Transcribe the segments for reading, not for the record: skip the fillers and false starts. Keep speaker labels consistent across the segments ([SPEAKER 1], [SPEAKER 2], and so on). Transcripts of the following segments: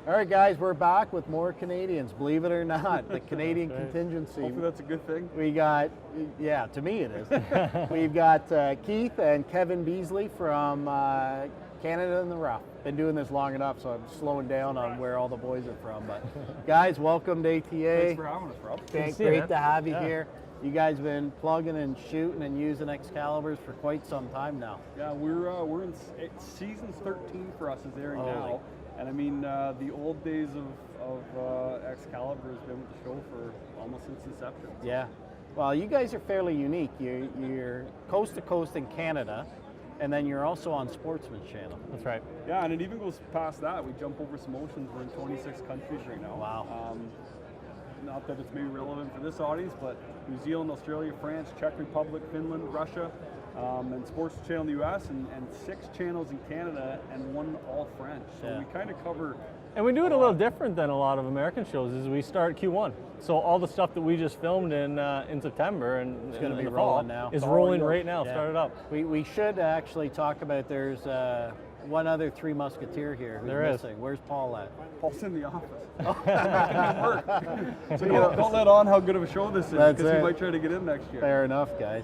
[SPEAKER 1] All right, guys, we're back with more Canadians, believe it or not. The Canadian contingency.
[SPEAKER 2] Hopefully that's a good thing.
[SPEAKER 1] We got, yeah, to me it is. We've got Keith and Kevin Beasley from Canada in the Rough. Been doing this long enough, so I'm slowing down on where all the boys are from. But guys, welcome to ATA.
[SPEAKER 2] Thanks for having us, Rob.
[SPEAKER 1] Great to have you here. You guys have been plugging and shooting and using Excaliburs for quite some time now.
[SPEAKER 2] Yeah, we're in season 13 for us is airing now. And I mean, the old days of Excalibur has been with the show for almost since inception.
[SPEAKER 1] Yeah. Well, you guys are fairly unique. You're coast to coast in Canada, and then you're also on Sportsman's Channel.
[SPEAKER 3] That's right.
[SPEAKER 2] Yeah, and it even goes past that. We jump over some oceans. We're in 26 countries right now.
[SPEAKER 1] Wow.
[SPEAKER 2] Not that it's maybe relevant for this audience, but New Zealand, Australia, France, Czech Republic, Finland, Russia, and Sports Channel in the U.S., and 6 channels in Canada, and 1 all French. So we kind of cover.
[SPEAKER 3] And we do it a little different than a lot of American shows. Is we start Q1, so all the stuff that we just filmed in September and
[SPEAKER 1] it's going to be
[SPEAKER 3] fall
[SPEAKER 1] rolling now.
[SPEAKER 3] Is rolling right now. Start it up.
[SPEAKER 1] We should actually talk about. There's one other Three Musketeer here who's missing. Where's Paul at?
[SPEAKER 2] Paul's in the office. So don't let on how good of a show this is, because he might try to get in next year.
[SPEAKER 1] Fair enough, guys.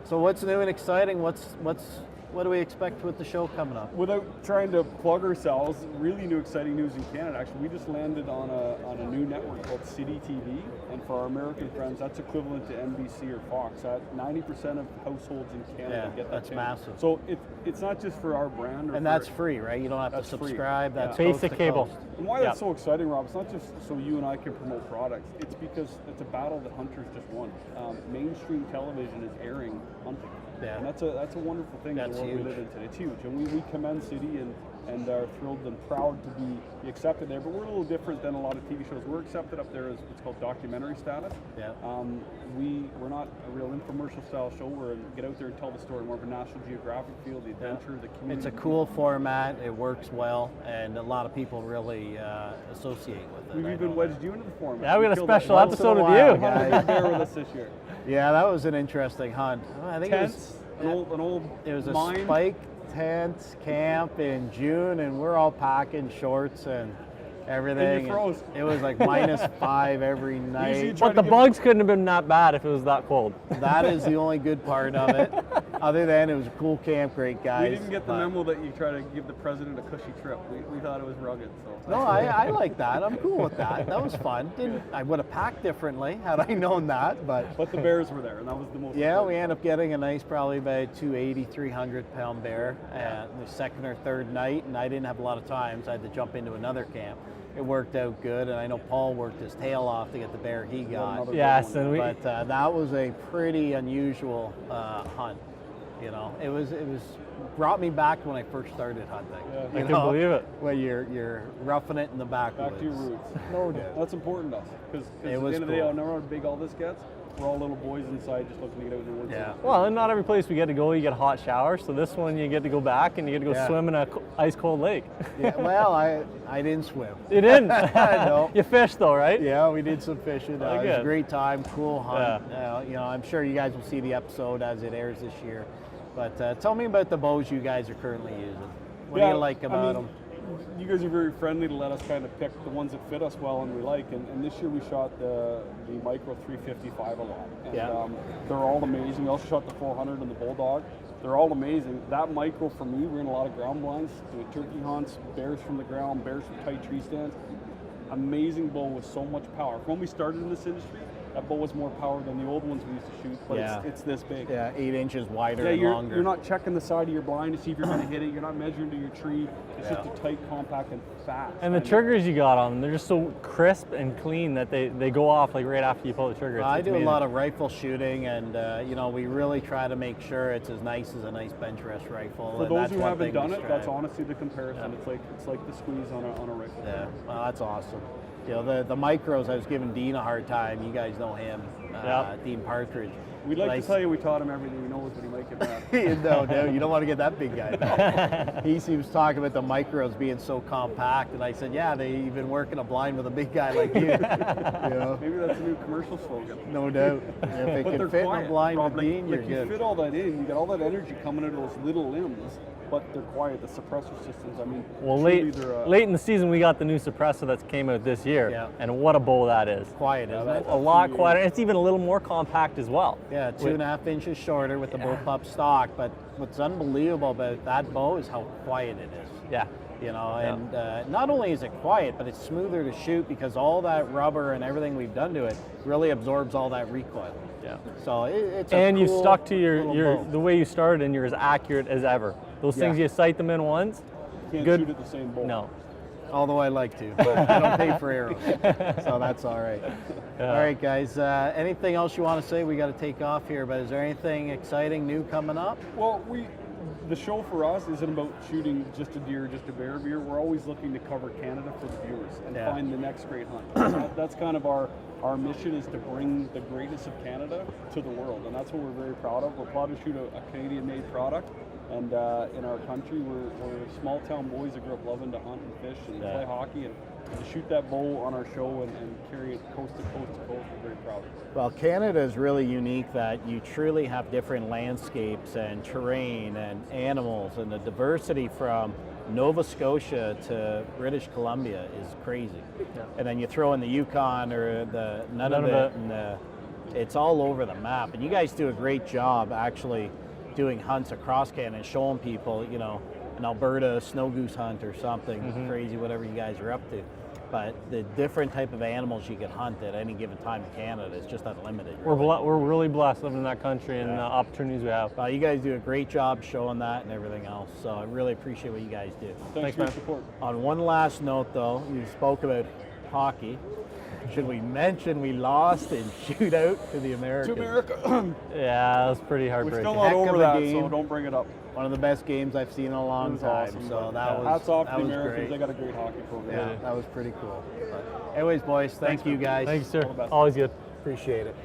[SPEAKER 1] So what's new and exciting? What do we expect with the show coming up?
[SPEAKER 2] Without trying to plug ourselves, really new exciting news in Canada. Actually, we just landed on a new network called City TV, and for our American friends, that's equivalent to NBC or Fox. 90% of households in Canada get that.
[SPEAKER 1] That's
[SPEAKER 2] channel.
[SPEAKER 1] massive.
[SPEAKER 2] So it's not just for our brand.
[SPEAKER 1] And that's free, right? You don't have to subscribe.
[SPEAKER 2] Free.
[SPEAKER 1] That's
[SPEAKER 3] basic cable.
[SPEAKER 2] And why that's so exciting, Rob, it's not just so you and I can promote products. It's because it's a battle that hunters just won. Mainstream television is airing hunting.
[SPEAKER 1] Yeah.
[SPEAKER 2] And that's a wonderful thing in the world we live in today. It's huge. And we commend City and are thrilled and proud to be accepted there. But we're a little different than a lot of TV shows. We're accepted up there as what's called documentary status.
[SPEAKER 1] Yeah.
[SPEAKER 2] We're not a real infomercial style show where we get out there and tell the story, more of a National Geographic feel, the adventure, the community.
[SPEAKER 1] It's a cool format. It works well, and a lot of people really associate with it.
[SPEAKER 2] We've even wedged you into the format.
[SPEAKER 3] Yeah, we got a special episode with you.
[SPEAKER 2] Guys. Bear with us this year.
[SPEAKER 1] Yeah, that was an interesting hunt. I think
[SPEAKER 2] it
[SPEAKER 1] was a
[SPEAKER 2] mine.
[SPEAKER 1] spike tent camp in June, and we're all packing shorts and everything.
[SPEAKER 2] And you froze.
[SPEAKER 1] It was like -5 every night.
[SPEAKER 3] But the bugs couldn't have been that bad if it was that cold.
[SPEAKER 1] That is the only good part of it. Other than it was a cool camp, great guys.
[SPEAKER 2] We didn't get the memo that you try to give the president a cushy trip. We thought it was rugged. So.
[SPEAKER 1] No, I like that. I'm cool with that. That was fun. I would have packed differently had I known that, but
[SPEAKER 2] the bears were there, and that was the most.
[SPEAKER 1] Yeah, we ended up getting a nice, probably about 280, 300-pound bear the second or third night, and I didn't have a lot of time, so I had to jump into another camp. It worked out good, and I know Paul worked his tail off to get the bear he got.
[SPEAKER 3] Yes,
[SPEAKER 1] but that was a pretty unusual hunt. You know, it was brought me back when I first started hunting.
[SPEAKER 3] Yeah, I can believe it.
[SPEAKER 1] When you're roughing it in the backwoods.
[SPEAKER 2] Back to your roots.
[SPEAKER 1] No doubt.
[SPEAKER 2] That's important to us, because at the end of the day, no matter how big all this gets, we're all little boys inside just looking to get out in the woods.
[SPEAKER 1] Yeah.
[SPEAKER 3] Well, and not every place we get to go, you get a hot shower. So this one, you get to go back and you get to go swim in a ice cold lake.
[SPEAKER 1] Yeah. Well, I didn't swim.
[SPEAKER 3] You didn't?
[SPEAKER 1] No.
[SPEAKER 3] You fished though, right?
[SPEAKER 1] Yeah, we did some fishing. It was a great time, cool hunt.
[SPEAKER 3] Yeah.
[SPEAKER 1] You know, I'm sure you guys will see the episode as it airs this year. But tell me about the bows you guys are currently using. What do you like about them?
[SPEAKER 2] You guys are very friendly to let us kind of pick the ones that fit us well and we like. And this year we shot the Micro 355 a lot. And they're all amazing. We also shot the 400 and the Bulldog. They're all amazing. That Micro for me, we're in a lot of ground blinds, doing turkey hunts, bears from the ground, bears from tight tree stands. Amazing bow with so much power. When we started in this industry, that bow was more power than the old ones we used to shoot, but it's this big.
[SPEAKER 1] Yeah, 8 inches wider and longer.
[SPEAKER 2] You're not checking the side of your blind to see if you're going to hit it. You're not measuring to your tree. It's just a tight, compact, and fast.
[SPEAKER 3] And the triggers you got on them, they're just so crisp and clean that they go off like right after you pull the trigger.
[SPEAKER 1] I do a lot of rifle shooting, and you know, we really try to make sure it's as nice as a nice bench rest rifle.
[SPEAKER 2] For those who haven't done it, that's honestly the comparison. It's like the squeeze on a rifle.
[SPEAKER 1] Yeah, well, that's awesome. You know, the micros, I was giving Dean a hard time. You guys know him, Dean Partridge.
[SPEAKER 2] We'd like to tell you we taught him everything he knows, but he might get mad.
[SPEAKER 1] No, you don't want to get that big guy. He was talking about the micros being so compact, and I said, yeah, they've been working a blind with a big guy like you. You know?
[SPEAKER 2] Maybe that's a new commercial slogan.
[SPEAKER 1] No doubt. If it can fit in a blind with Dean, you're good.
[SPEAKER 2] If you fit all that in, you got all that energy coming out of those little limbs. but they're quiet. The suppressor systems, I mean,
[SPEAKER 3] Well,
[SPEAKER 2] truly they're,
[SPEAKER 3] late in the season, we got the new suppressor that came out this year,
[SPEAKER 1] Yeah.
[SPEAKER 3] and what a bow that is.
[SPEAKER 1] Quiet, isn't it?
[SPEAKER 3] A lot quieter. It's even a little more compact as well.
[SPEAKER 1] Yeah, 2.5 inches shorter with the bullpup stock. But what's unbelievable about that bow is how quiet it is.
[SPEAKER 3] Yeah.
[SPEAKER 1] You know, and not only is it quiet, but it's smoother to shoot because all that rubber and everything we've done to it really absorbs all that recoil.
[SPEAKER 3] Yeah.
[SPEAKER 1] So it's a
[SPEAKER 3] And you
[SPEAKER 1] cool
[SPEAKER 3] stuck to
[SPEAKER 1] little
[SPEAKER 3] your
[SPEAKER 1] bow.
[SPEAKER 3] the way you started, and you're as accurate as ever. Those things,
[SPEAKER 1] Yeah.
[SPEAKER 3] you sight them in once.
[SPEAKER 2] can't
[SPEAKER 3] Good.
[SPEAKER 2] shoot at the same bow.
[SPEAKER 3] No.
[SPEAKER 1] Although I like to, but I don't pay for arrows, so that's all right.
[SPEAKER 3] Yeah.
[SPEAKER 1] All right, guys. Anything else you want to say? We got to take off here, but is there anything exciting new coming up?
[SPEAKER 2] Well, the show for us isn't about shooting just a deer, just a bear. We're always looking to cover Canada for the viewers and
[SPEAKER 1] Yeah.
[SPEAKER 2] find the next great hunt. That's kind of our mission, is to bring the greatness of Canada to the world, and that's what we're very proud of. We're proud to shoot a Canadian-made product, and in our country, we're small town boys that grew up loving to hunt and fish and play hockey, and to shoot that bow on our show and carry it coast to coast to coast, we're very proud.
[SPEAKER 1] Well, Canada is really unique that you truly have different landscapes and terrain and animals, and the diversity from Nova Scotia to British Columbia is crazy.
[SPEAKER 3] Yeah.
[SPEAKER 1] And then you throw in the Yukon or the Nunavut, and it's all over the map. And you guys do a great job actually doing hunts across Canada and showing people, you know, an Alberta snow goose hunt or something crazy, whatever you guys are up to. But the different type of animals you can hunt at any given time in Canada is just unlimited.
[SPEAKER 3] We're really blessed living in that country and the opportunities we have.
[SPEAKER 1] You guys do a great job showing that and everything else. So I really appreciate what you guys do.
[SPEAKER 2] Thanks for your support.
[SPEAKER 1] On one last note, though, you spoke about hockey. Should we mention we lost in shootout to the Americans?
[SPEAKER 2] To America.
[SPEAKER 3] Yeah, that was pretty
[SPEAKER 2] We're
[SPEAKER 3] heartbreaking.
[SPEAKER 2] still not
[SPEAKER 1] Heck of
[SPEAKER 2] over
[SPEAKER 1] a
[SPEAKER 2] that,
[SPEAKER 1] game.
[SPEAKER 2] so don't bring it up.
[SPEAKER 1] One of the best games I've seen in a long
[SPEAKER 2] It was
[SPEAKER 1] time.
[SPEAKER 2] awesome,
[SPEAKER 1] So
[SPEAKER 2] but
[SPEAKER 1] that was
[SPEAKER 2] hats off
[SPEAKER 1] that
[SPEAKER 2] to the
[SPEAKER 1] was
[SPEAKER 2] Americans.
[SPEAKER 1] great.
[SPEAKER 2] They got a great hockey program.
[SPEAKER 1] Yeah, that was pretty cool. But anyways, boys, thank you guys.
[SPEAKER 3] Thank you, sir.
[SPEAKER 2] All the best.
[SPEAKER 3] Always good.
[SPEAKER 1] Appreciate it.